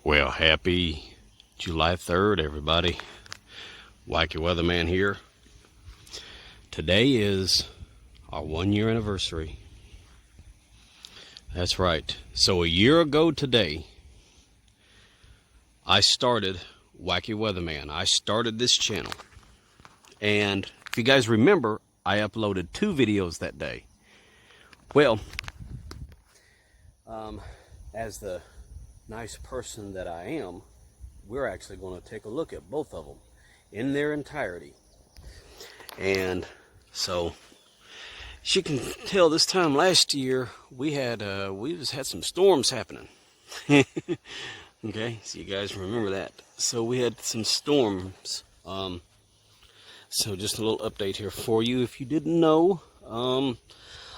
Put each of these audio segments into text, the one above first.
Well, happy July 3rd, everybody. Wacky Weatherman here. Today is our 1-year anniversary. That's right. So a year ago today, I started Wacky Weatherman. I started this channel. And if you guys remember, I uploaded 2 videos that day. Well, as the nice person that I am, we're actually going to take a look at both of them in their entirety. And so, as you can tell, this time last year we just had some storms happening. Okay, so you guys remember that. So we had some storms. So just a little update here for you. If you didn't know,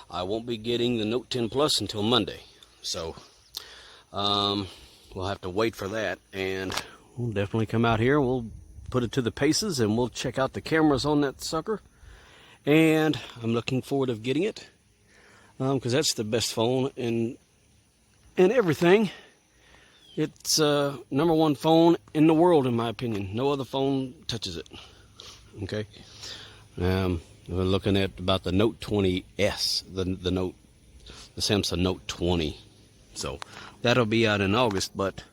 I won't be getting the Note 10 Plus until Monday. So we'll have to wait for that, and we'll definitely come out here. We'll put it to the paces, and we'll check out the cameras on that sucker. And I'm looking forward to getting it, because that's the best phone in everything. It's #1 phone in the world, in my opinion. No other phone touches it. Okay. We're looking at about the Note 20s, the Samsung Note 20. So that'll be out in August, but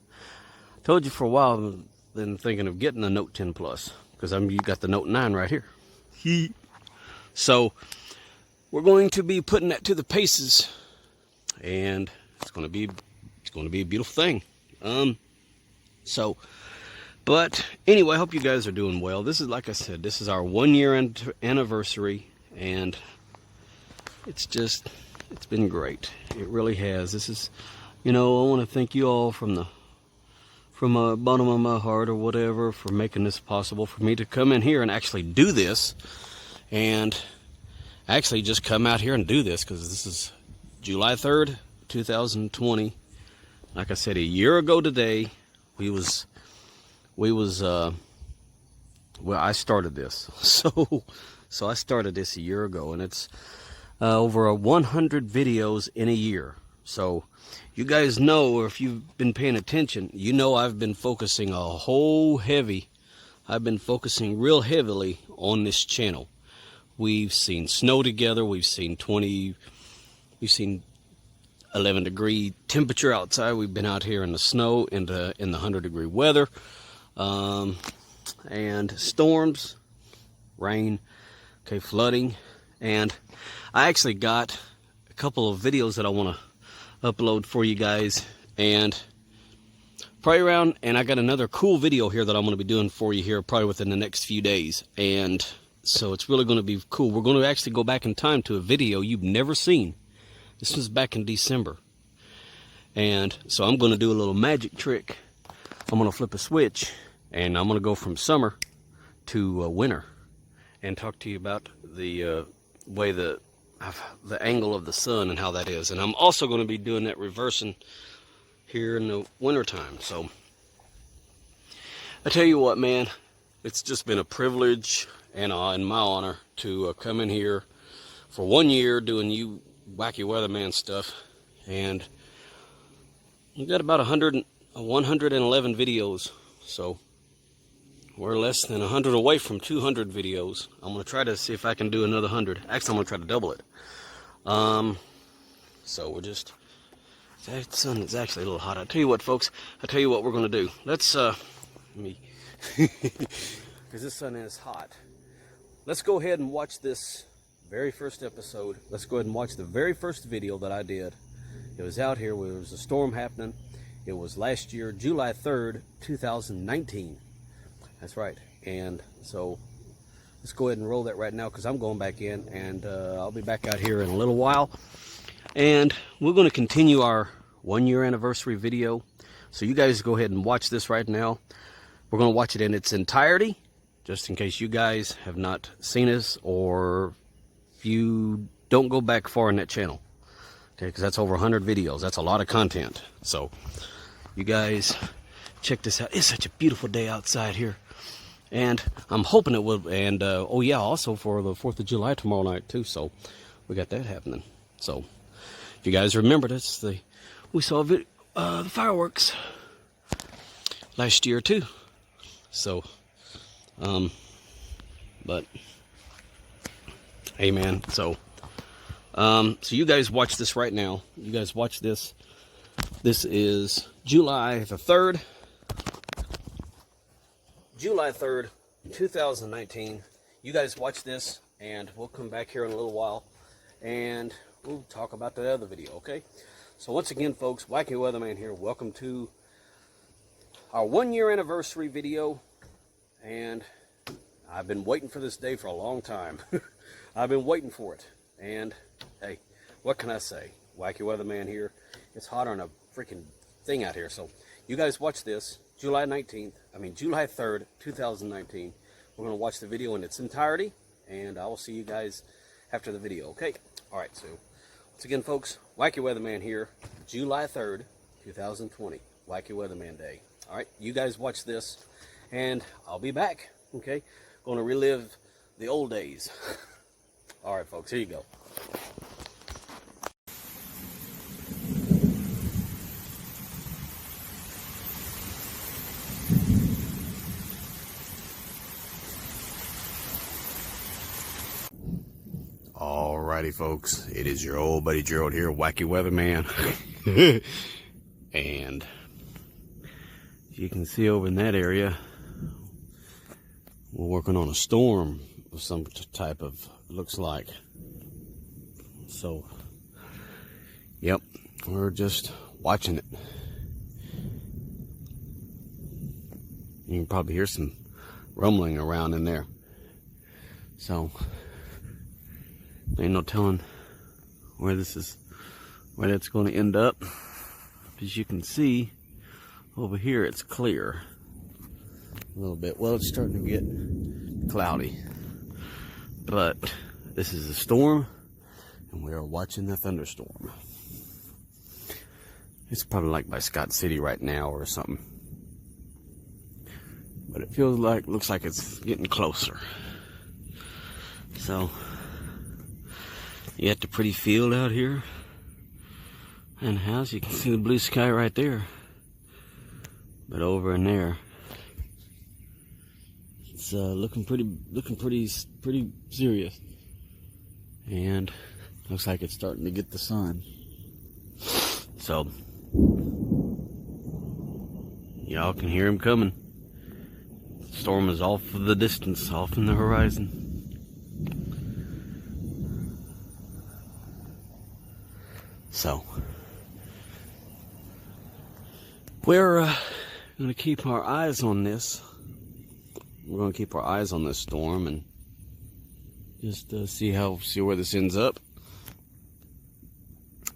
I told you for a while I've been thinking of getting the Note 10 Plus, because you got the Note 9 right here. So we're going to be putting that to the paces, and it's going to be a beautiful thing. But anyway, I hope you guys are doing well. This is, like I said, this is our 1-year anniversary, and it's been great. It really has. This is, I want to thank you all from the bottom of my heart or whatever for making this possible for me to come in here and actually do this, and actually just come out here and do this, because this is July 3rd, 2020. Like I said, a year ago today, I started this. So I started this a year ago, and it's over 100 videos in a year. So you guys know, or if you've been paying attention, you know I've been focusing real heavily on this channel. We've seen snow together. We've seen 11-degree temperature outside. We've been out here in the snow, in the 100-degree weather, and storms, rain, flooding. And I actually got a couple of videos that I want to upload for you guys, and I got another cool video here that I'm going to be doing for you here probably within the next few days. And so it's really going to be cool. We're going to actually go back in time to a video you've never seen. This was back in December. And so I'm going to do a little magic trick. I'm going to flip a switch, and I'm going to go from summer to winter, and talk to you about the way the angle of the sun and how that is. And I'm also going to be doing that reversing here in the winter time. So I tell you what, man, it's just been a privilege and my honor to come in here for 1 year doing you Wacky Weatherman stuff. And we got about 111 videos, so we're less than 100 away from 200 videos. I'm going to try to see if I can do another 100. Actually, I'm going to try to double it. So we're just... That sun is actually a little hot. I tell you what, folks. I tell you what we're going to do. Let's, because this sun is hot. Let's go ahead and watch this very first episode. Let's go ahead and watch the very first video that I did. It was out here where there was a storm happening. It was last year, July 3rd, 2019. That's right. And so let's go ahead and roll that right now, because I'm going back in, and I'll be back out here in a little while. And we're going to continue our 1-year anniversary video. So you guys go ahead and watch this right now. We're going to watch it in its entirety, just in case you guys have not seen us, or if you don't go back far in that channel. Okay, because that's over 100 videos. That's a lot of content. So you guys check this out. It's such a beautiful day outside here. And I'm hoping it will. And oh yeah, also for the 4th of July tomorrow night too. So we got that happening. So if you guys remember this, we saw the fireworks. last year too. So, but hey man, so you guys watch this right now. You guys watch this. This is July the 3rd. July 3rd, 2019. You guys watch this, and we'll come back here in a little while, and we'll talk about the other video, okay? So once again, folks, Wacky Weatherman here. Welcome to our 1-year anniversary video, and I've been waiting for this day for a long time. I've been waiting for it, and hey, what can I say? Wacky Weatherman here. It's hotter than a freaking thing out here. So you guys watch this. July 3rd, 2019. We're going to watch the video in its entirety, and I will see you guys after the video, okay? All right, so once again, folks, Wacky Weatherman here, July 3rd, 2020, Wacky Weatherman Day. All right, you guys watch this, and I'll be back, okay? Going to relive the old days. All right, folks, here you go. Alrighty, folks, it is your old buddy Gerald here, Wacky Weatherman. And you can see over in that area, we're working on a storm of some type of, looks like. So, yep, we're just watching it. You can probably hear some rumbling around in there. So, ain't no telling where that's going to end up. As you can see over here, it's clear a little bit. Well, it's starting to get cloudy, but this is a storm, and we are watching the thunderstorm. It's probably like by Scott City right now or something, but it looks like it's getting closer. So you got the pretty field out here and the house. You can see the blue sky right there, but over in there, it's looking pretty serious, and looks like it's starting to get the sun. So y'all can hear him coming. The storm is off of the distance, off in the horizon. So we're going to keep our eyes on this. We're going to keep our eyes on this storm and just see where this ends up,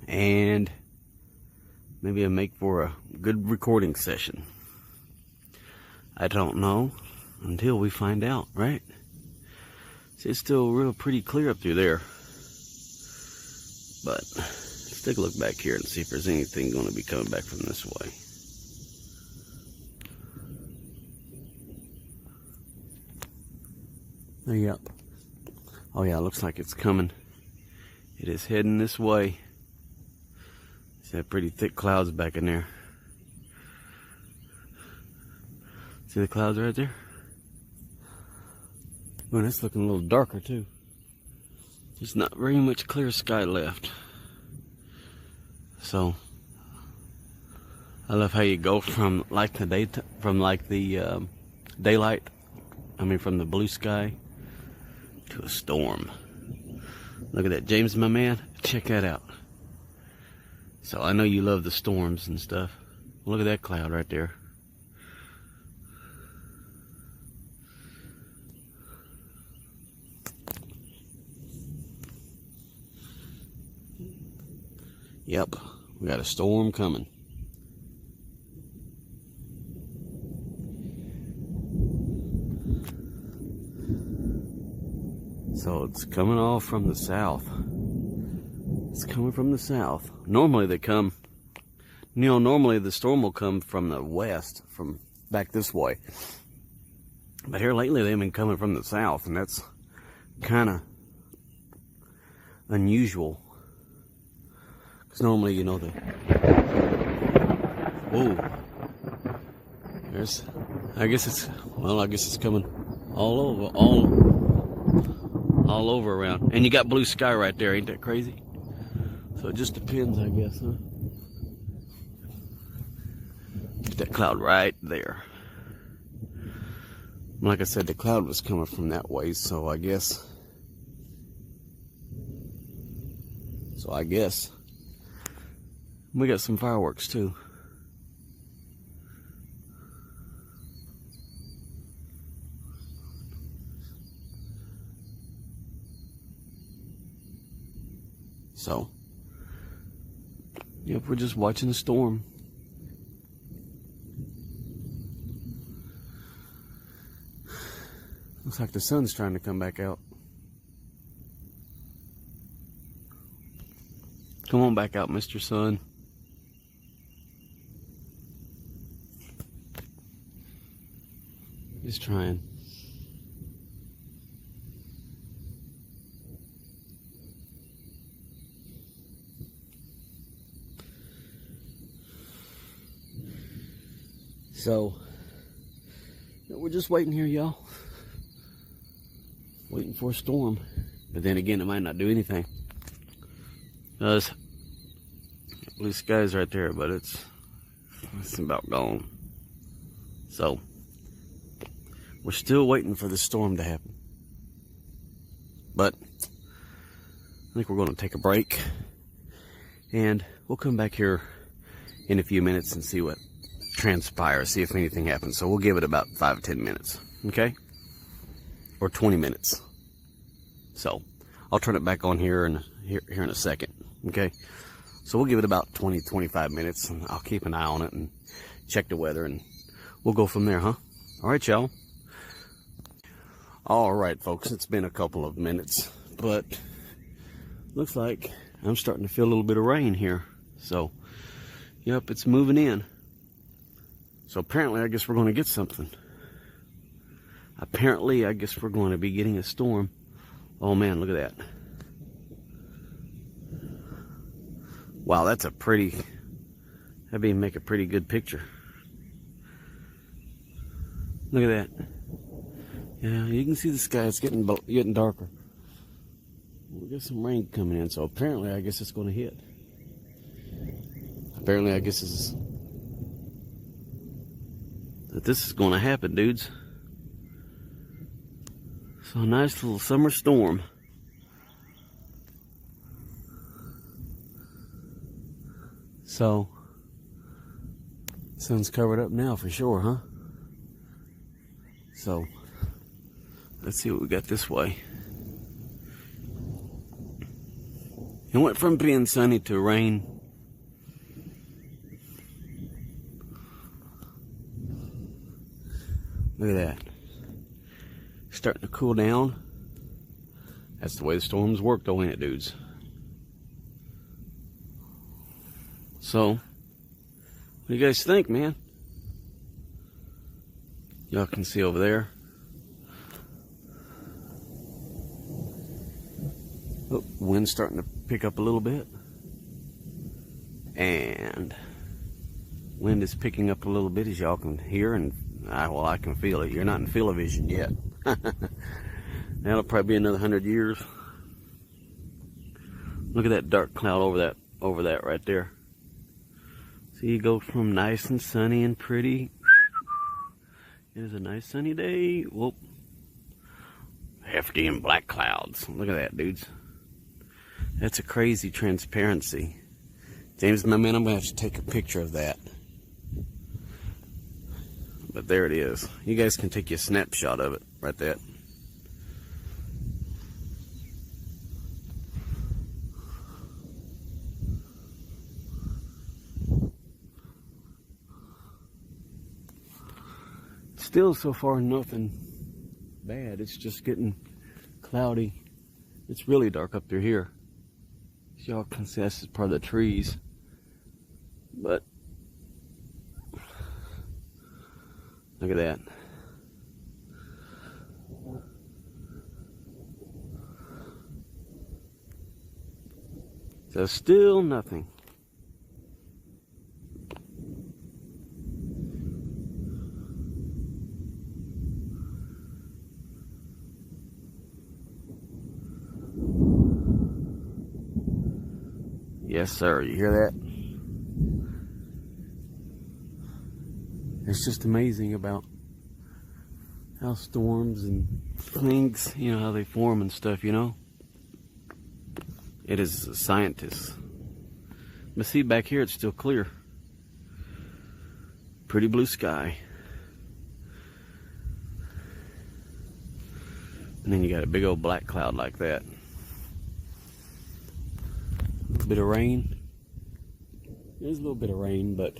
and maybe make for a good recording session. I don't know until we find out, right? See, it's still real pretty clear up through there, but let's take a look back here and see if there's anything going to be coming back from this way. Yep. Oh yeah, it looks like it's coming. It is heading this way. See that pretty thick clouds back in there. See the clouds right there? Oh, that's looking a little darker too. There's not very much clear sky left. So I love how you go from like the daylight, from the blue sky to a storm. Look at that, James, my man. Check that out. So I know you love the storms and stuff. Look at that cloud right there. Yep, we got a storm coming. So it's coming off from the south. It's coming from the south. Normally they come, normally the storm will come from the west, from back this way. But here lately they've been coming from the south, and that's kind of unusual. Because normally, whoa. There's, I guess it's coming all over around. And you got blue sky right there, ain't that crazy? So it just depends, I guess, huh? Get that cloud right there. Like I said, the cloud was coming from that way, so I guess we got some fireworks too. So, yep, we're just watching the storm. Looks like the sun's trying to come back out. Come on back out, Mr. Sun. Just trying. So, we're just waiting here, y'all. Waiting for a storm. But then again, it might not do anything. Because blue skies right there, but it's about gone. So, we're still waiting for the storm to happen. But I think we're going to take a break. And we'll come back here in a few minutes and see what transpires, see if anything happens. So we'll give it about 5 or 10 minutes, okay? Or 20 minutes. So I'll turn it back on here in a second, okay? So we'll give it about 20-25 minutes, and I'll keep an eye on it and check the weather, and we'll go from there, huh? All right, y'all. All right, folks, it's been a couple of minutes, but looks like I'm starting to feel a little bit of rain here. So, yep, it's moving in. So apparently, I guess we're going to get something. Apparently, I guess we're going to be getting a storm. Oh man, look at that. Wow, that's that'd make a pretty good picture. Look at that. Yeah, you can see the sky, it's getting darker. We got some rain coming in, so apparently, I guess it's going to hit. Apparently, I guess this is going to happen, dudes. So a nice little summer storm. So, sun's covered up now for sure, huh? So, let's see what we got this way. It went from being sunny to rain. Look at that. Starting to cool down. That's the way the storms work though, ain't it, dudes? So, what do you guys think, man? Y'all can see over there. Oh, wind's starting to pick up a little bit. And wind is picking up a little bit, as y'all can hear, and well, I can feel it. You're not in field-o-vision yet. That'll probably be another 100 years. Look at that dark cloud over that right there. See, you go from nice and sunny and pretty. It is a nice sunny day. Whoop. Hefty and black clouds. Look at that, dudes. That's a crazy transparency. James, my man, I'm going to have to take a picture of that. But there it is. You guys can take you a snapshot of it right there. Still, so far, nothing bad. It's just getting cloudy. It's really dark up through here. As y'all can see, this is part of the trees. But look at that. So still nothing. Yes, sir. You hear that? It's just amazing about how storms and things, you know, how they form and stuff, you know? It is a scientist. But see, back here it's still clear. Pretty blue sky. And then you got a big old black cloud like that. A little bit of rain. There's a little bit of rain, but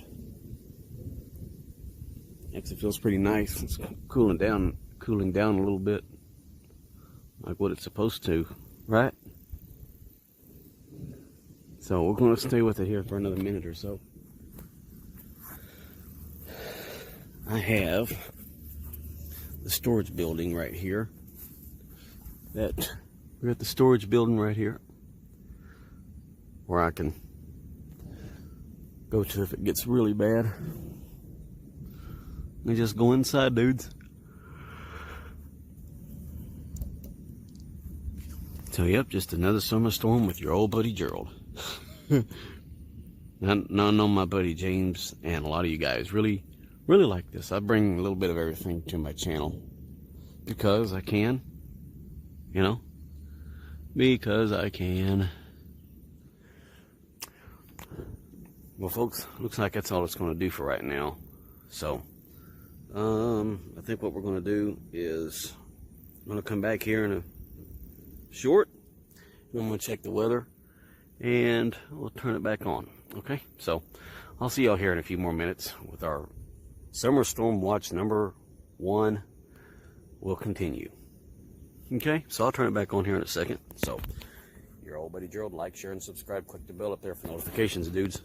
actually feels pretty nice. It's cooling down a little bit, like what it's supposed to, right? So we're going to stay with it here for another minute or so. I have the storage building right here. We're at the storage building right here, where I can go to if it gets really bad. And just go inside, dudes. So yep, just another summer storm with your old buddy Gerald. Now I know my buddy James and a lot of you guys really like this. I bring a little bit of everything to my channel because I can, you know, because I can. Well, folks, looks like that's all it's going to do for right now. So I think what we're going to do is I'm going to come back here in a short, and I'm going to check the weather, and we'll turn it back on. Okay, so I'll see y'all here in a few more minutes with our summer storm watch number 1. We'll continue. Okay, so I'll turn it back on here in a second. So your old buddy Gerald, like, share, and subscribe. Click the bell up there for notifications, dudes.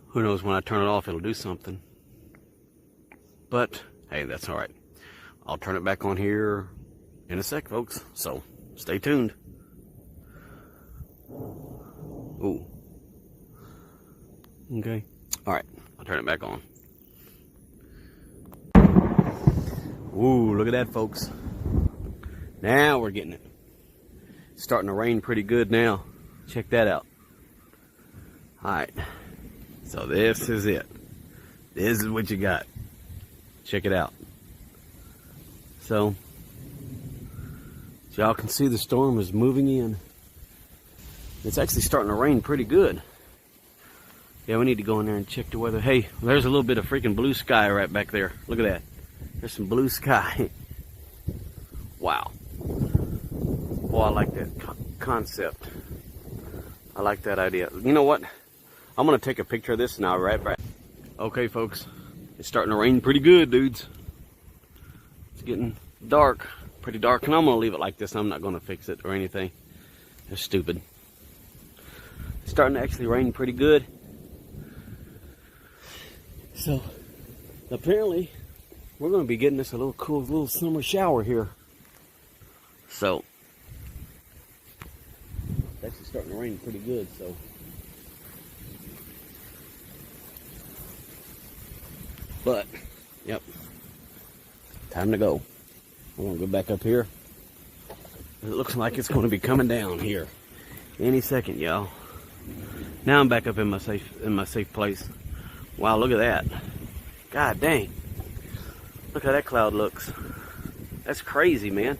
Who knows, when I turn it off, it'll do something. But, hey, that's all right. I'll turn it back on here in a sec, folks. So, stay tuned. Ooh. Okay. All right. I'll turn it back on. Ooh, look at that, folks. Now we're getting it. It's starting to rain pretty good now. Check that out. All right. So this is it. This is what you got. Check it out. So y'all can see the storm is moving in. It's actually starting to rain pretty good. Yeah, we need to go in there and check the weather. Hey, there's a little bit of freaking blue sky right back there. Look at that. There's some blue sky. Wow. Boy, I like that concept. I like that idea. You know what? I'm going to take a picture of this and I'll be right back. Okay, folks. It's starting to rain pretty good, dudes. It's getting dark. Pretty dark. And I'm going to leave it like this. I'm not going to fix it or anything. It's stupid. It's starting to actually rain pretty good. So, apparently, we're going to be getting us a little cool little summer shower here. So, it's actually starting to rain pretty good, so. But, yep, time to go. I'm going to go back up here. It looks like it's going to be coming down here any second, y'all. Now I'm back up in my safe place. Wow, look at that. God dang. Look how that cloud looks. That's crazy, man.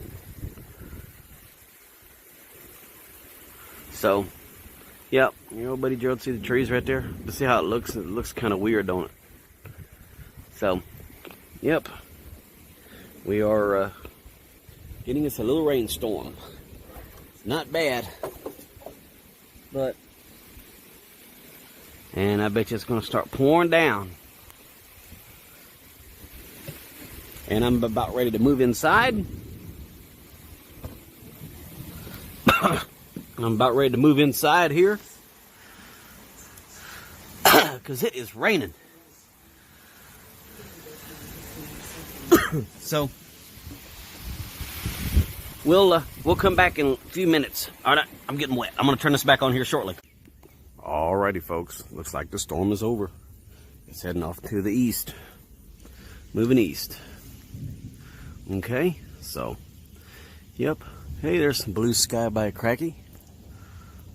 So, yep, your old buddy Gerald, see the trees right there? But see how it looks? It looks kind of weird, don't it? So, yep, we are getting us a little rainstorm. It's not bad, but, and I bet you it's going to start pouring down. And I'm about ready to move inside. I'm about ready to move inside here because it is raining. So we'll come back in a few minutes. All right, I'm getting wet. I'm going to turn this back on here shortly. Alrighty, folks. Looks like the storm is over. It's heading off to the east. Moving east. Okay, so, yep. Hey, there's some blue sky by a cracky.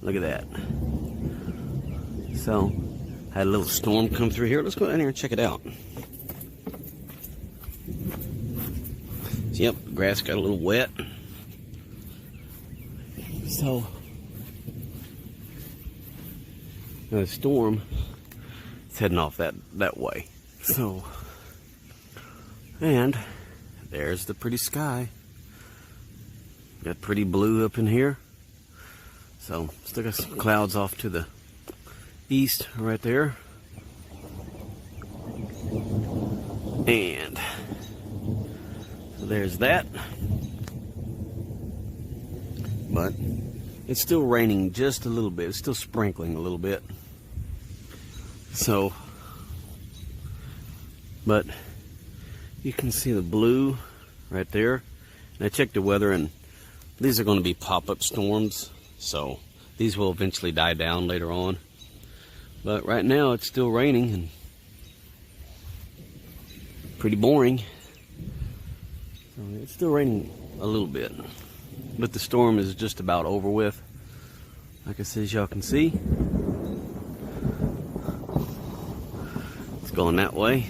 Look at that. So, had a little storm come through here. Let's go down here and check it out. Yep, grass got a little wet. So, the storm is heading off that way. So, and there's the pretty sky. Got pretty blue up in here. So, still got some clouds off to the east right there. And so there's that. But it's still raining just a little bit. It's still sprinkling a little bit. So, but you can see the blue right there. And I checked the weather, and these are going to be pop-up storms. So these will eventually die down later on. But right now it's still raining and pretty boring. So it's still raining a little bit. But the storm is just about over with. Like I said, as y'all can see, it's going that way.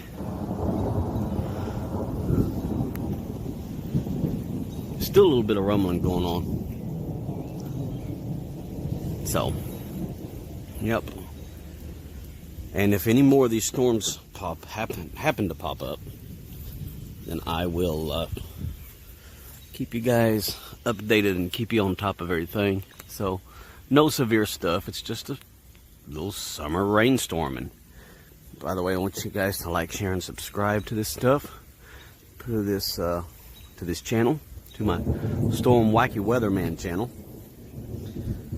Still a little bit of rumbling going on. So, yep. And if any more of these storms happen to pop up, then I will keep you guys updated and keep you on top of everything. So, no severe stuff. It's just a little summer rainstorm. And by the way, I want you guys to like, share, and subscribe to this stuff, to this channel, to my Storm Wacky Weatherman channel.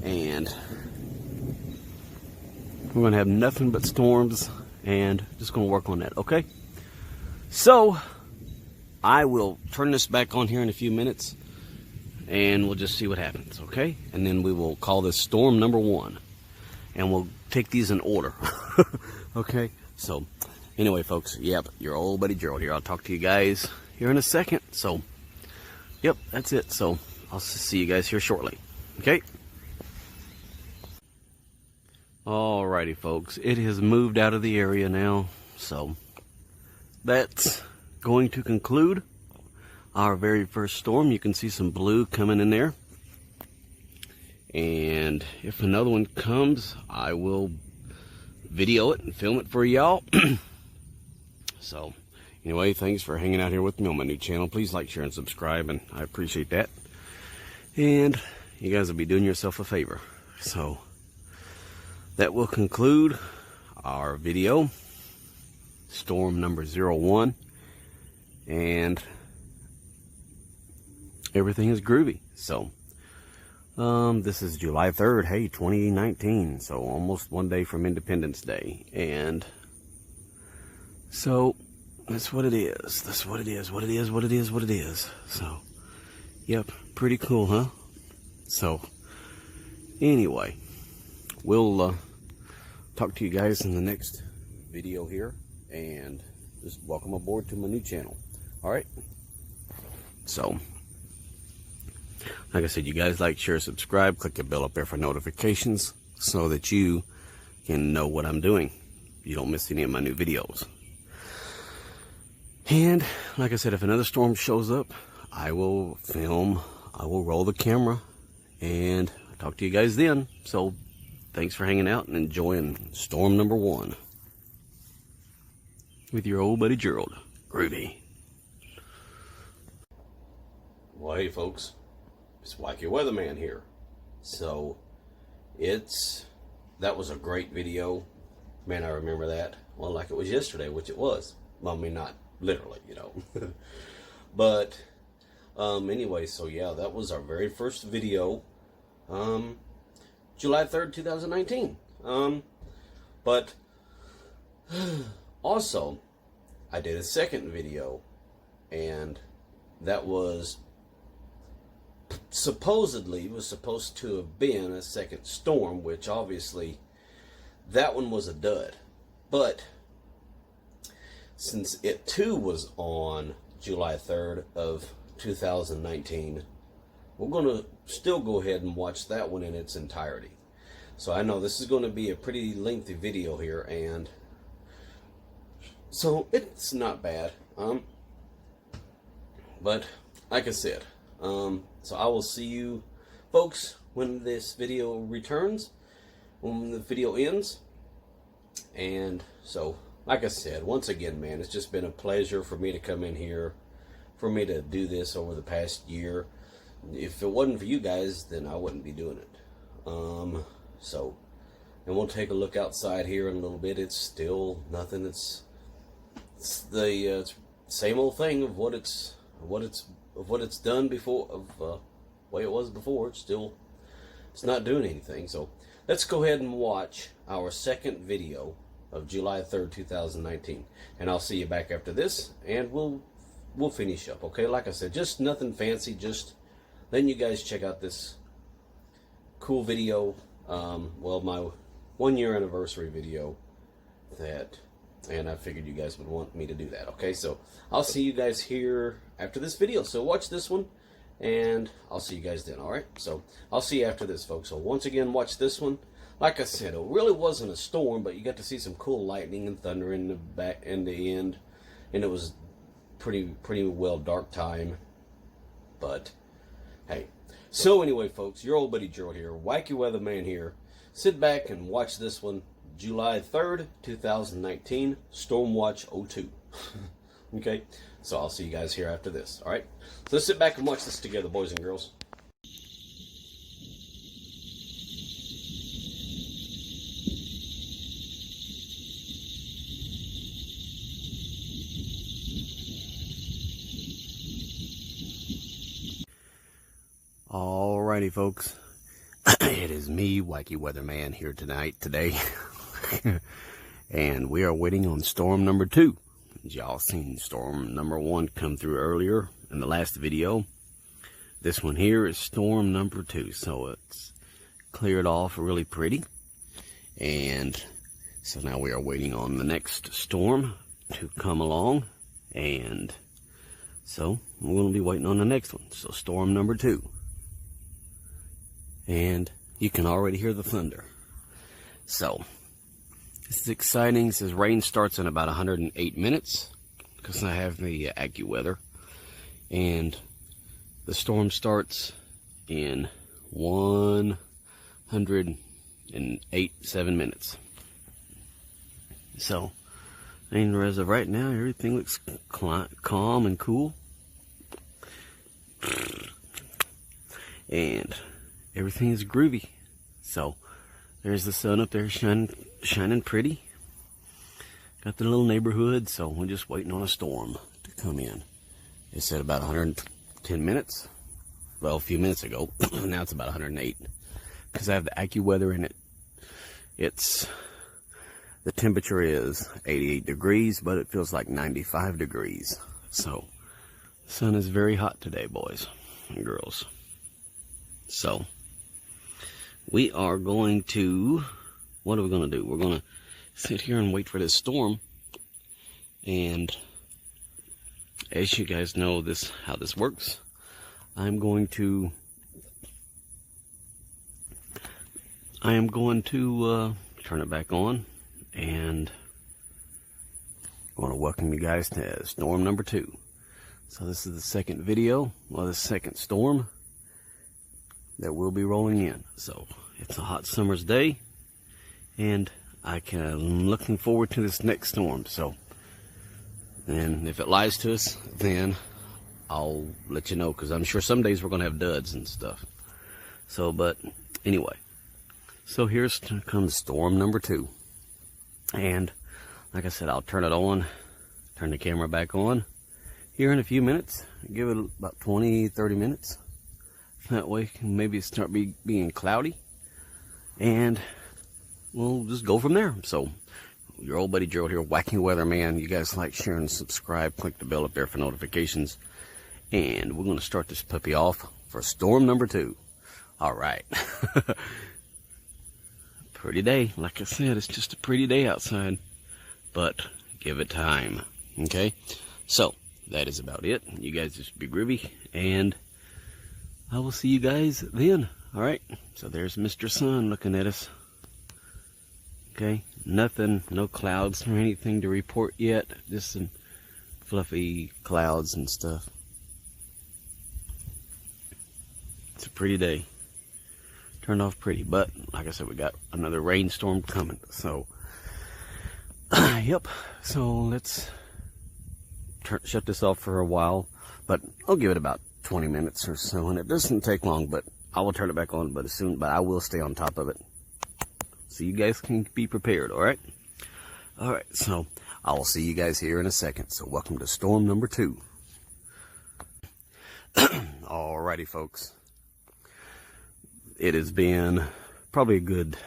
And we're going to have nothing but storms, and just going to work on that, okay? So, I will turn this back on here in a few minutes, and we'll just see what happens, okay? And then we will call this storm number 1, and we'll take these in order, okay? So, anyway, folks, yep, your old buddy Gerald here. I'll talk to you guys here in a second. So, yep, that's it. So, I'll see you guys here shortly, okay? Alrighty, folks, it has moved out of the area now, so that's going to conclude our very first storm. You can see some blue coming in there, and if another one comes, I will video it and film it for y'all. So anyway, thanks for hanging out here with me on my new channel. Please like, share, and subscribe, and I appreciate that. And you guys will be doing yourself a favor. So that will conclude our video, storm number 01, and everything is groovy. So this is July 3rd, hey, 2019, so almost one day from Independence Day. And so that's what it is. That's what it is. What it is. What it is. What it is. So, yep, pretty cool, huh? So anyway, we'll talk to you guys in the next video here, and just welcome aboard to my new channel. All right. So, like I said, you guys like, share, subscribe, click the bell up there for notifications so that you can know what I'm doing. You don't miss any of my new videos. And like I said, if another storm shows up, I will film, I will roll the camera, and I'll talk to you guys then. So thanks for hanging out and enjoying storm number 1 with your old buddy Gerald. Groovy. Well, hey folks, it's Wacky Weatherman here. So that was a great video. Man, I remember that. Well, like it was yesterday, which it was. Well, I mean, not literally, you know. But anyway, so yeah, that was our very first video. July 3rd, 2019. But also, I did a second video, and that was supposedly was supposed to have been a second storm, which obviously that one was a dud. But since it too was on July 3rd of 2019, we're going to still go ahead and watch that one in its entirety. So I know this is going to be a pretty lengthy video here, and so it's not bad. But like I said, so I will see you folks when this video returns, when the video ends. And so, like I said, once again, man, it's just been a pleasure for me to come in here, for me to do this over the past year. If it wasn't for you guys, then I wouldn't be doing it. So, and we'll take a look outside here in a little bit. It's still nothing. It's the same old thing of what it's done before, of the way it was before. It's not doing anything. So let's go ahead and watch our second video of July 3rd, 2019, and I'll see you back after this, and we'll finish up. Okay, like I said, just nothing fancy, just letting you guys check out this cool video. Well, my 1 year anniversary video, and I figured you guys would want me to do that. Okay, so I'll see you guys here after this video. So watch this one, and I'll see you guys then. All right, so I'll see you after this, folks. So once again, watch this one. Like I said, it really wasn't a storm, but you got to see some cool lightning and thunder in the end, and it was pretty well dark time. But hey, so anyway, folks, your old buddy Gerald here, Wacky Weatherman here. Sit back and watch this one, July 3rd, 2019, Storm Watch 02. Okay, so I'll see you guys here after this. All right, so let's sit back and watch this together, boys and girls. Alrighty, folks. It is me, Wacky Weatherman, here today. And we are waiting on storm number 2. Y'all seen storm number 1 come through earlier in the last video. This one here is storm number 2. So it's cleared off really pretty. And so now we are waiting on the next storm to come along. And so we're going to be waiting on the next one. So storm number 2. And you can already hear the thunder. So this is exciting. It says rain starts in about 108 minutes because I have the AccuWeather, and the storm starts in 107 minutes. So, and as of right now, everything looks calm and cool, and everything is groovy. So there's the sun up there shining pretty. Got the little neighborhood, so we're just waiting on a storm to come in. It said about 110 minutes. Well, a few minutes ago. Now it's about 108. Because I have the AccuWeather in it. The temperature is 88 degrees, but it feels like 95 degrees. So the sun is very hot today, boys and girls. So we are going to, what are we going to do? We're going to sit here and wait for this storm. And as you guys know how this works, I'm going to turn it back on, and I want to welcome you guys to storm number 2. So this is the second video, well, the second storm that will be rolling in. So it's a hot summer's day, and I'm looking forward to this next storm. So, and if it lies to us, then I'll let you know, because I'm sure some days we're going to have duds and stuff. So, but anyway, so here's comes storm number 2. And like I said, I'll turn it on, turn the camera back on here in a few minutes. Give it about 20-30 minutes. That way maybe it start being cloudy, and we'll just go from there. So your old buddy Gerald here, Wacky Weatherman. You guys like, share, and subscribe. Click the bell up there for notifications. And we're going to start this puppy off for storm number 2. All right. Pretty day. Like I said, it's just a pretty day outside, but give it time. Okay. So that is about it. You guys just be groovy, and I will see you guys then. All right. So there's Mr. Sun looking at us. Okay, nothing, no clouds or anything to report yet. Just some fluffy clouds and stuff. It's a pretty day. Turned off pretty, but like I said, we got another rainstorm coming. So, yep. So let's shut this off for a while, but I'll give it about 20 minutes or so, and it doesn't take long. But I will turn it back on, but I will stay on top of it, so you guys can be prepared. All right. All right. So I will see you guys here in a second. So welcome to storm number 2. Alrighty, folks. It has been probably a good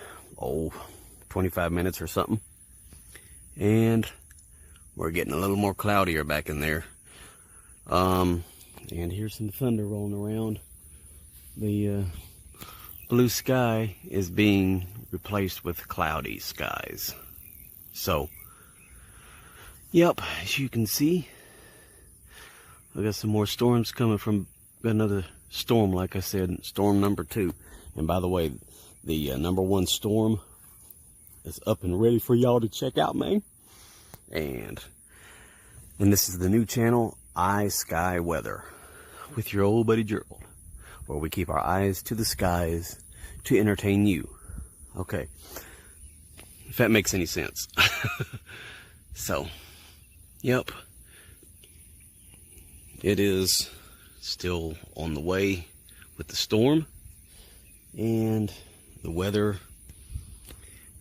25 minutes or something, and we're getting a little more cloudier back in there. And here's some thunder rolling around. The blue sky is being replaced with cloudy skies. So, yep, as you can see, I got some more storms coming from another storm, like I said, storm number 2. And by the way, the number 1 storm is up and ready for y'all to check out, man. And this is the new channel, Sky Weather, with your old buddy Gerald, where we keep our eyes to the skies to entertain you. Okay, if that makes any sense. So, yep, it is still on the way with the storm, and the weather,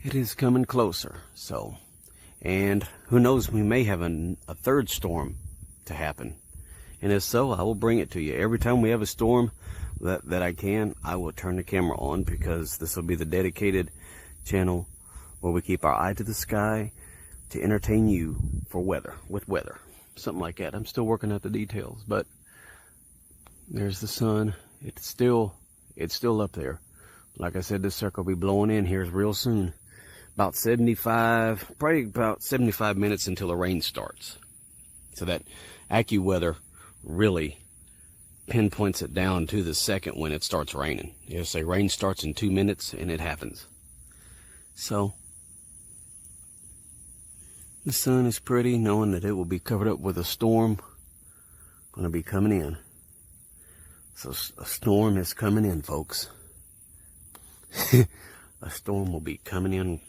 it is coming closer. So, and who knows, we may have a third storm to happen, and if so, I will bring it to you. Every time we have a storm that I can, I will turn the camera on, because this will be the dedicated channel where we keep our eye to the sky to entertain you for weather, with weather, something like that. I'm still working out the details, but there's the sun. It's still up there. Like I said, this circle will be blowing in here real soon. About 75, probably about 75 minutes until the rain starts. So that AccuWeather really pinpoints it down to the second when it starts raining. You know, say rain starts in 2 minutes, and it happens. So the sun is pretty, knowing that it will be covered up with a storm going to be coming in. So a storm is coming in, folks. A storm will be coming in.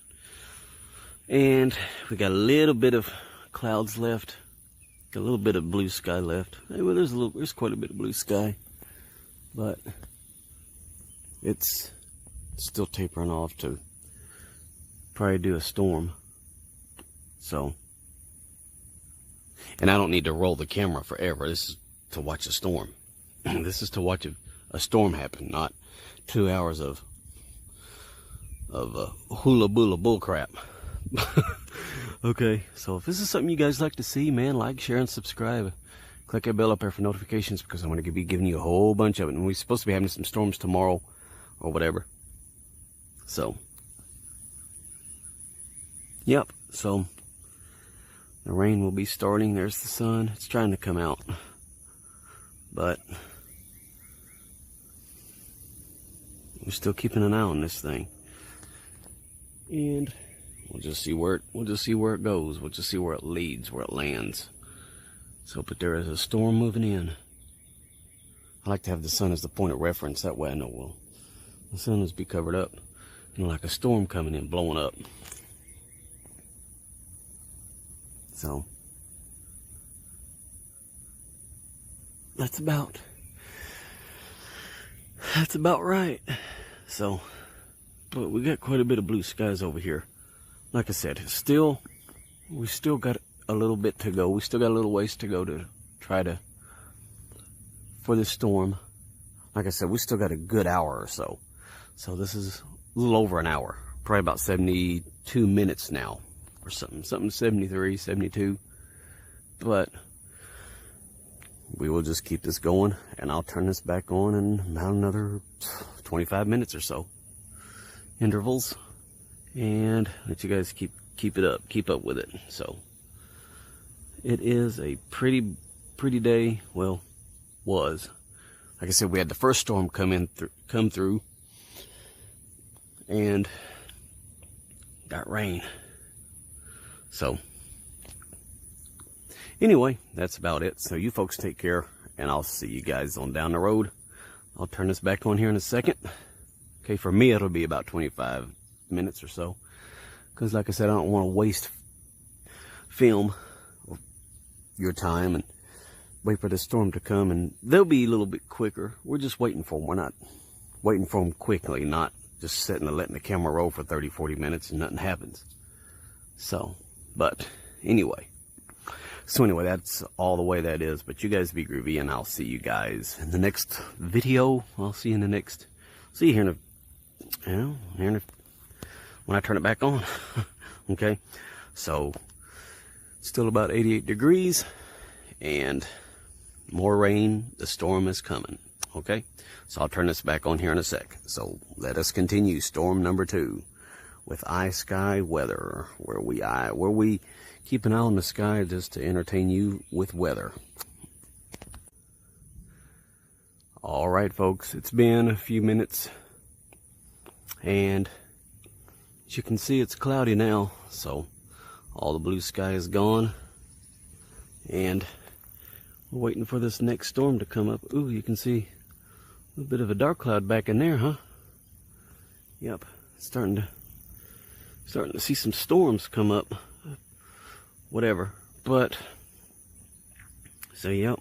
And we got a little bit of clouds left. Got a little bit of blue sky left. Well, there's quite a bit of blue sky. But it's still tapering off to probably do a storm. So, and I don't need to roll the camera forever. This is to watch a storm. This is to watch a storm happen, not 2 hours of hula bula bull crap. Okay, so if this is something you guys like to see, man, like, share, and subscribe. Click that bell up there for notifications, because I'm going to be giving you a whole bunch of it. And we're supposed to be having some storms tomorrow or whatever. So, yep, so the rain will be starting. There's the sun. It's trying to come out, but we're still keeping an eye on this thing. And we'll just see where it goes. We'll just see where it leads, where it lands. So, but there is a storm moving in. I like to have the sun as the point of reference. That way I know, well, the sun is be covered up, and like a storm coming in, blowing up. So that's about right. So, but we got quite a bit of blue skies over here. Like I said, we still got a little bit to go. We still got a little ways to go to try to, for this storm. Like I said, we still got a good hour or so. So this is a little over an hour, probably about 72 minutes now or something 73, 72. But we will just keep this going, and I'll turn this back on in about another 25 minutes or so intervals, and let you guys keep up with it. So it is a pretty day. Well, was, like I said, we had the first storm come through, and got rain. So anyway, that's about it. So you folks take care, and I'll see you guys on down the road. I'll turn this back on here in a second. Okay, for me it'll be about 25 minutes or so, because like I said, I don't want to waste film or your time and wait for the storm to come. And they'll be a little bit quicker. We're just waiting for them. We're not waiting for them quickly, not just sitting and letting the camera roll for 30-40 minutes and nothing happens. So, but anyway, that's all the way that is. But you guys be groovy, and I'll see you guys in the next video. I'll see you in the next, see you here in a, when I turn it back on. Okay, so still about 88 degrees and more rain. The storm is coming. Okay, so I'll turn this back on here in a sec. So let us continue storm number 2 with eye sky weather, where we keep an eye on the sky just to entertain you with weather. All right, folks, it's been a few minutes, and as you can see, it's cloudy now. So all the blue sky is gone, and we're waiting for this next storm to come up. Ooh, you can see a little bit of a dark cloud back in there, huh? Yep, starting to see some storms come up. Whatever, but so yep.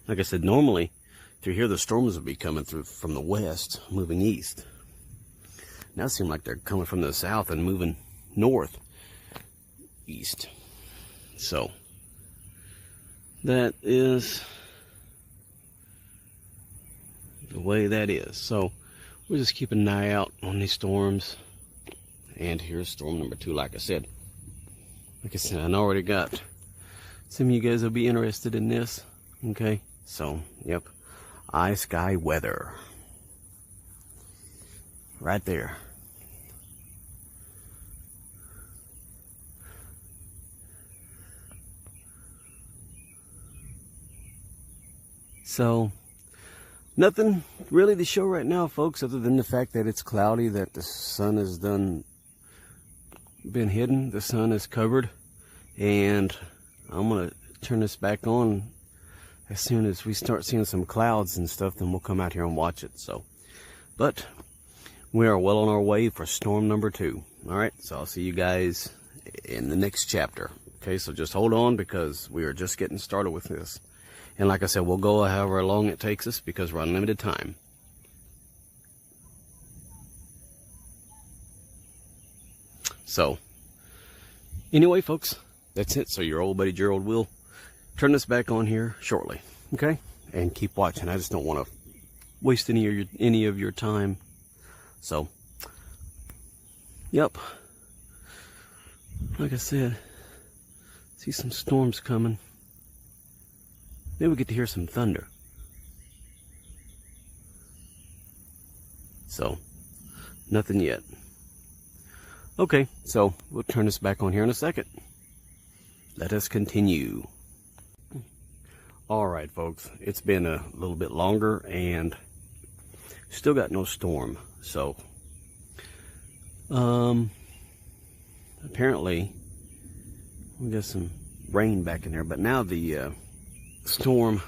Like I said, normally through here the storms would be coming through from the west, moving east. Now it seems like they're coming from the south and moving north, east. So that is the way that is. So we're just keeping an eye out on these storms. And here's storm number 2. Like I said, I already got some of you guys will be interested in this. Okay, so yep, eye sky weather right there. So nothing really to show right now, folks, other than the fact that it's cloudy, that the sun has been hidden, the sun is covered, and I'm gonna turn this back on as soon as we start seeing some clouds and stuff. Then we'll come out here and watch it. So, but we are well on our way for storm number 2. All right, so I'll see you guys in the next chapter. Okay, so just hold on, because we are just getting started with this. And like I said, we'll go however long it takes us, because we're on limited time. So anyway, folks, that's it. So your old buddy Gerald will turn this back on here shortly. Okay, and keep watching. I just don't want to waste any of your time. So yep, like I said, see some storms coming. Maybe we get to hear some thunder. So nothing yet. Okay, so we'll turn this back on here in a second. Let us continue. All right, folks, it's been a little bit longer and still got no storm. So apparently we got some rain back in there, but now the storm,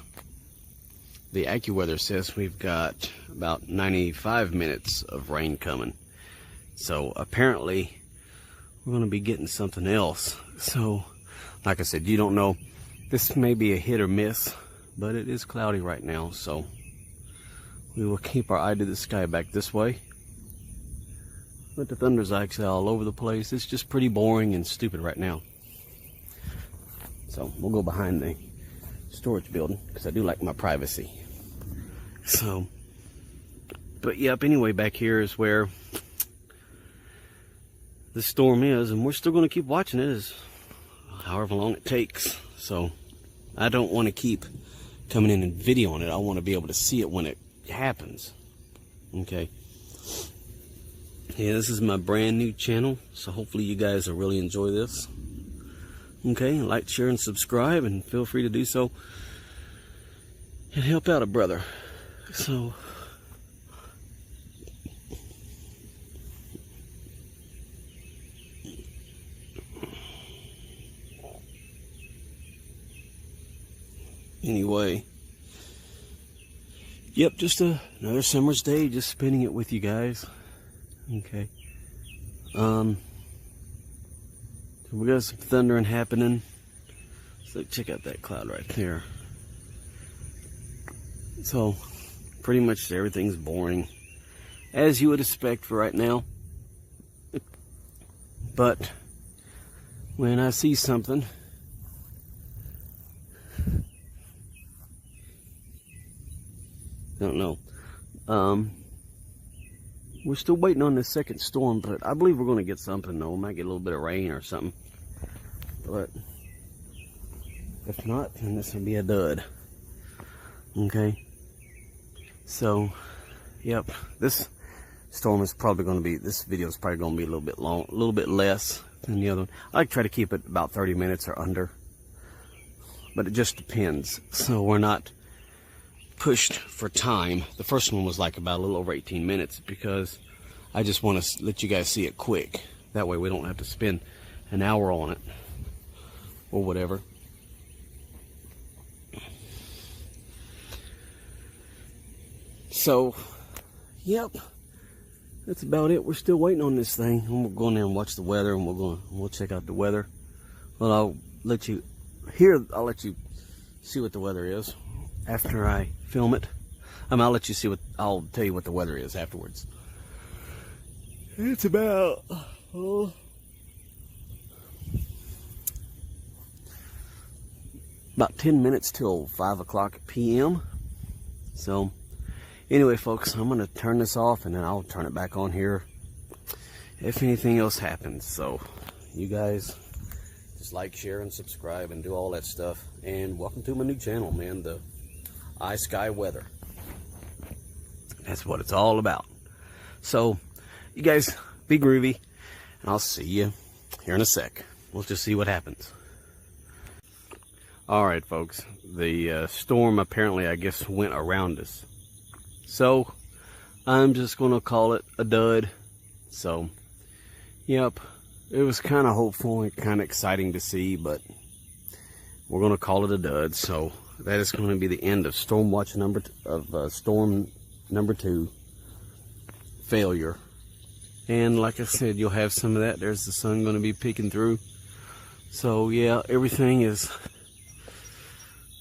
the AccuWeather says we've got about 95 minutes of rain coming. So apparently we're going to be getting something else. So like I said, you don't know, this may be a hit or miss, but it is cloudy right now. So we will keep our eye to the sky back this way. But the thunder's actually all over the place. It's just pretty boring and stupid right now. So we'll go behind the storage building, because I do like my privacy. So, but yep, anyway, back here is where the storm is, and we're still going to keep watching it, as however long it takes. So I don't want to keep coming in and videoing it. I want to be able to see it when it happens. Okay. Yeah, this is my brand new channel, so hopefully you guys will really enjoy this. Okay, like, share, and subscribe, and feel free to do so and help out a brother. So anyway, yep, just another summer's day, just spending it with you guys. Okay. So we got some thundering happening. So check out that cloud right there. So pretty much everything's boring, as you would expect for right now. But when I see something, I don't know. We're still waiting on this second storm, but I believe we're going to get something though. We might get a little bit of rain or something. But if not, then this will be a dud. Okay. So, yep, this storm is probably going to be, this video is probably going to be a little bit long, a little bit less than the other one. I like to try to keep it about 30 minutes or under, but it just depends. So we're not pushed for time. The first one was like about a little over 18 minutes because I just want to let you guys see it quick. That way we don't have to spend an hour on it or whatever. So, yep, that's about it. We're still waiting on this thing. And we'll go in there and watch the weather, and we'll check out the weather. Well, I'll let you see what the weather is after I film it. I'll tell you what the weather is afterwards. It's about 10 minutes till 5 o'clock p.m. So anyway, folks, I'm going to turn this off, and then I'll turn it back on here if anything else happens. So you guys just like, share, and subscribe, and do all that stuff. And welcome to my new channel, man, the iSky Weather. That's what it's all about. So you guys be groovy, and I'll see you here in a sec. We'll just see what happens. All right, folks, the storm apparently, I guess, went around us. So I'm just going to call it a dud. So, yep, it was kind of hopeful and kind of exciting to see, but we're going to call it a dud. So that is going to be the end of storm number 2 failure. And like I said, you'll have some of that. There's the sun going to be peeking through. So yeah, everything is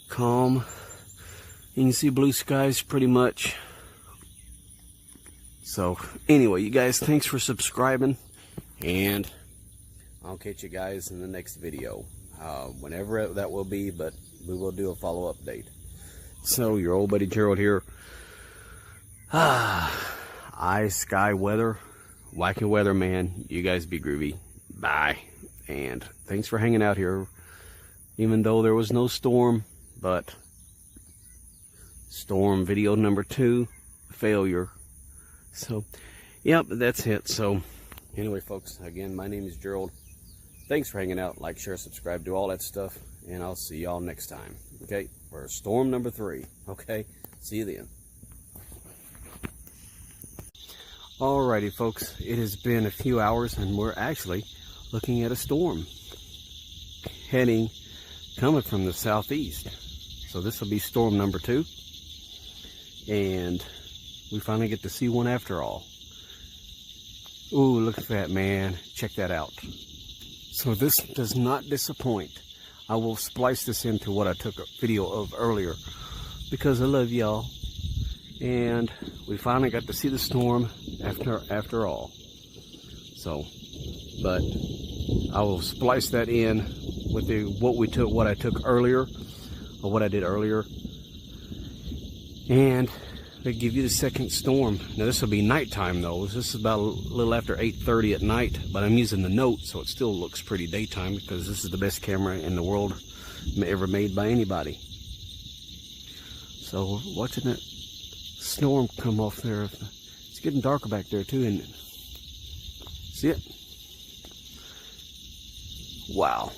calm. You can see blue skies pretty much. So anyway, you guys, thanks for subscribing, and I'll catch you guys in the next video, whenever that will be, but we will do a follow update. So your old buddy Gerald here. iSky Weather, Wacky Weather, man. You guys be groovy. Bye. And thanks for hanging out here, even though there was no storm. But storm video number 2 failure. So yep, that's it. So anyway, folks, again, my name is Gerald. Thanks for hanging out. Like, share, subscribe, do all that stuff, and I'll see y'all next time. Okay, for storm number 3. Okay, see you then. Alrighty, folks, it has been a few hours, and we're actually looking at a storm coming from the southeast. So this will be storm number 2, and we finally get to see one after all. Ooh, look at that, man. Check that out. So this does not disappoint. I will splice this into what I took a video of earlier because I love y'all. And we finally got to see the storm after all. So, but I will splice that in with what I took earlier, or what I did earlier, and they give you the second storm. Now this will be nighttime though. This is about a little after 8:30 at night, but I'm using the Note, so it still looks pretty daytime because this is the best camera in the world ever made by anybody. So watching that storm come off there, it's getting darker back there too, isn't it? See it? Wow.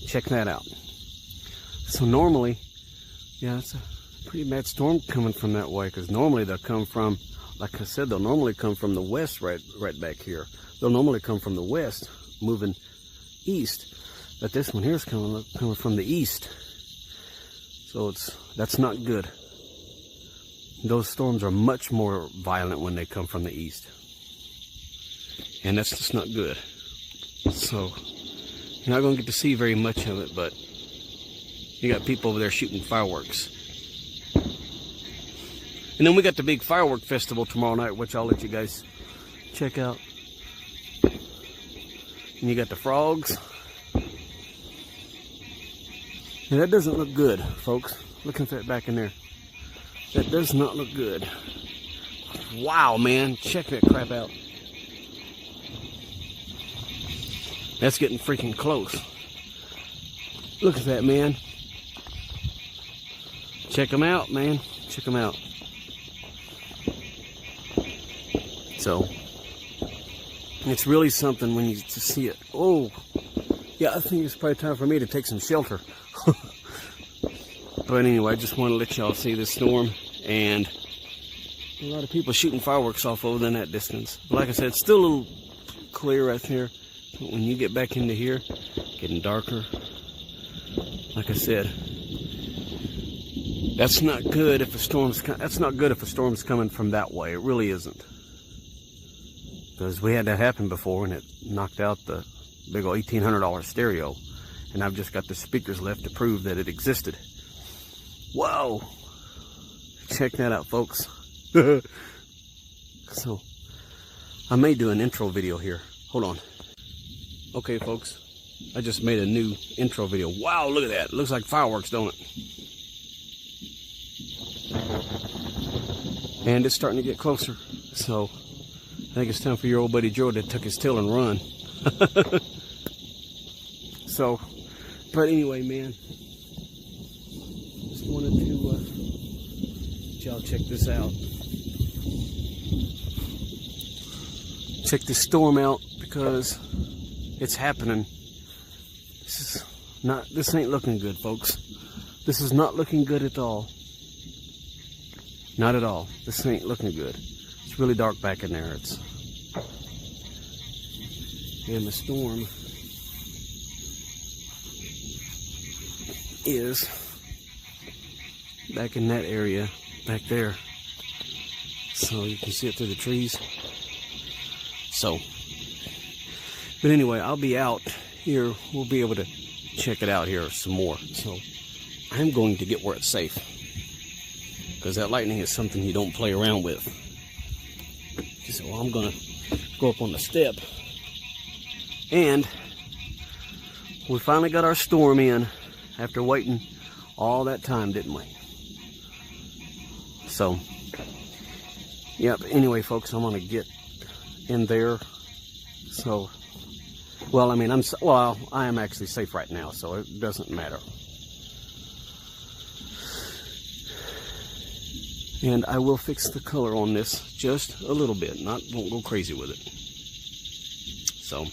Check that out. So normally, yeah, it's a pretty bad storm coming from that way, because normally they'll come from, like I said, they'll normally come from the west, right back here. They'll normally come from the west, moving east, but this one here is coming from the east. So that's not good. Those storms are much more violent when they come from the east. And that's just not good. So you're not going to get to see very much of it, but you got people over there shooting fireworks. And then we got the big firework festival tomorrow night, which I'll let you guys check out. And you got the frogs. And that doesn't look good, folks. Look at that back in there. That does not look good. Wow, man. Check that crap out. That's getting freaking close. Look at that, man. Check them out, man. Check them out. So, it's really something when you just see it. Oh, yeah, I think it's probably time for me to take some shelter. But anyway, I just want to let y'all see this storm, and a lot of people shooting fireworks off over in that distance. But like I said, it's still a little clear right there. But when you get back into here, getting darker. Like I said, that's not good if a storm's coming from that way. It really isn't. Because we had that happen before, and it knocked out the big old $1,800 stereo. And I've just got the speakers left to prove that it existed. Whoa! Check that out, folks. So, I may do an intro video here. Hold on. Okay, folks. I just made a new intro video. Wow, look at that. It looks like fireworks, don't it? And it's starting to get closer. So, I think it's time for your old buddy Joe to tuck his tail and run. So, but anyway, man. Just wanted to let y'all check this out. Check this storm out because it's happening. This ain't looking good, folks. This is not looking good at all. Not at all. This ain't looking good. It's really dark back in there. And the storm is back in that area back there. So you can see it through the trees. So, but anyway, I'll be out here. We'll be able to check it out here some more. So I'm going to get where it's safe, because that lightning is something you don't play around with. So I'm gonna go up on the step, and we finally got our storm in after waiting all that time, didn't we? So, yep. Anyway, folks, I'm gonna get in there. So, well, I mean, I am actually safe right now, so it doesn't matter. And I will fix the color on this just a little bit. Won't go crazy with it. So,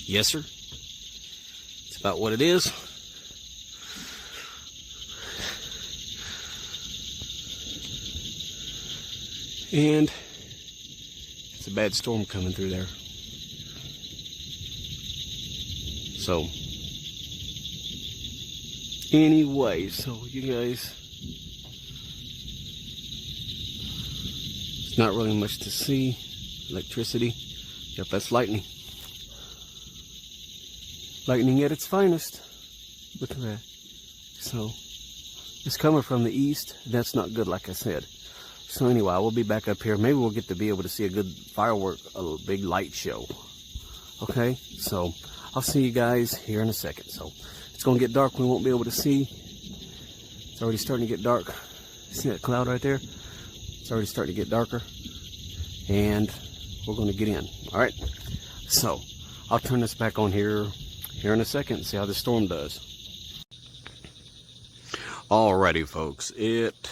yes, sir. It's about what it is. And it's a bad storm coming through there. So, anyway, so you guys, it's not really much to see. Electricity. Yep, that's lightning. Lightning at its finest. Look at that. So, it's coming from the east. That's not good, like I said. So anyway, I will be back up here. Maybe we'll get to be able to see a good firework, a big light show. Okay, so I'll see you guys here in a second. So it's going to get dark. We won't be able to see. It's already starting to get dark. See that cloud right there? It's already starting to get darker. And we're going to get in. All right, so I'll turn this back on here in a second and see how the storm does. Alrighty, folks, it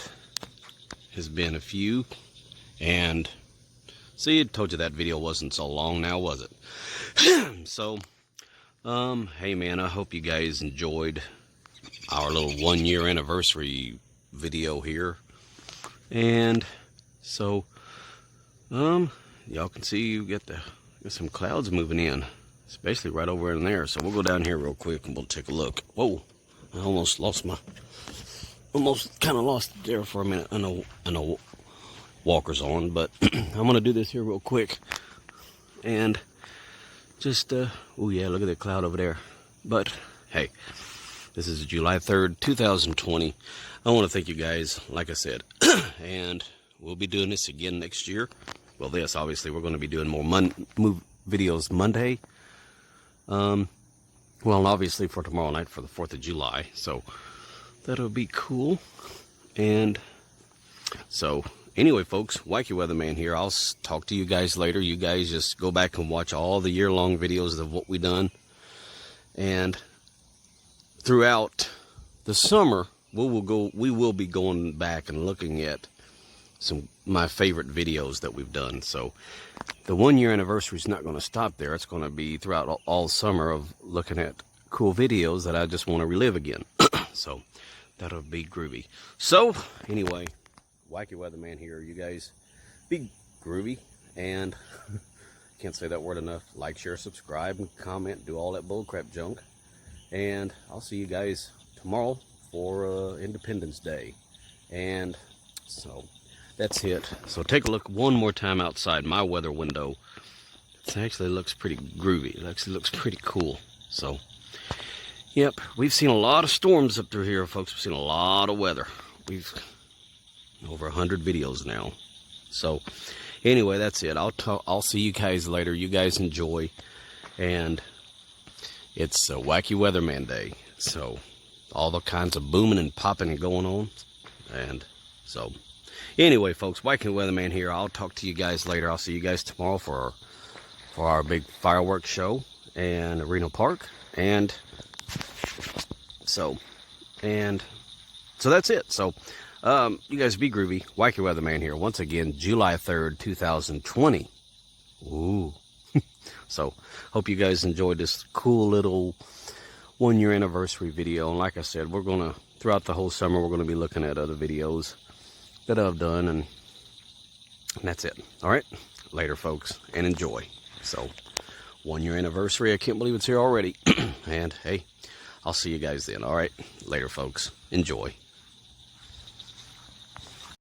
has been a few, and see, I told you that video wasn't so long now, was it? So, hey man, I hope you guys enjoyed our little 1-year anniversary video here. And so, y'all can see you got some clouds moving in, especially right over in there. So we'll go down here real quick and we'll take a look. Whoa, I almost kind of lost it there for a minute. I know walker's on, but I'm gonna do this here real quick. And just, oh yeah, look at the cloud over there. But hey, this is July 3rd, 2020. I want to thank you guys, like I said, and we'll be doing this again next year. Well, obviously, we're going to be doing more videos Monday. Well, and obviously for tomorrow night for the 4th of July. So that'll be cool. And so anyway, folks, Wacky Weatherman here. I'll talk to you guys later. You guys just go back and watch all the year-long videos of what we done. And throughout the summer, we will be going back and looking at my favorite videos that we've done. So the 1 year anniversary is not going to stop there. It's going to be throughout all summer of looking at cool videos that I just want to relive again. So that'll be groovy. So anyway, Wacky Weatherman here. You guys be groovy, and can't say that word enough. Like, share, subscribe, and comment. Do all that bullcrap junk. And I'll see you guys tomorrow for Independence Day. And so that's it. So take a look one more time outside my weather window. It actually looks pretty groovy. It actually looks pretty cool. So, yep, we've seen a lot of storms up through here, folks. We've seen a lot of weather. We've over 100 videos now. So anyway, that's it. I'll see you guys later. You guys enjoy. And it's a Wacky Weatherman Day. So all the kinds of booming and popping and going on. And so anyway, folks, Wacky Weatherman here. I'll talk to you guys later. I'll see you guys tomorrow for our big fireworks show in Reno Park. And so that's it. So you guys be groovy. Wacky Weatherman here. Once again, July 3rd, 2020. Ooh. So hope you guys enjoyed this cool little 1 year anniversary video. And like I said, throughout the whole summer, we're going to be looking at other videos that I've done. And that's it. All right. Later, folks. And enjoy. So 1 year anniversary. I can't believe it's here already. And hey, I'll see you guys then. All right. Later, folks. Enjoy.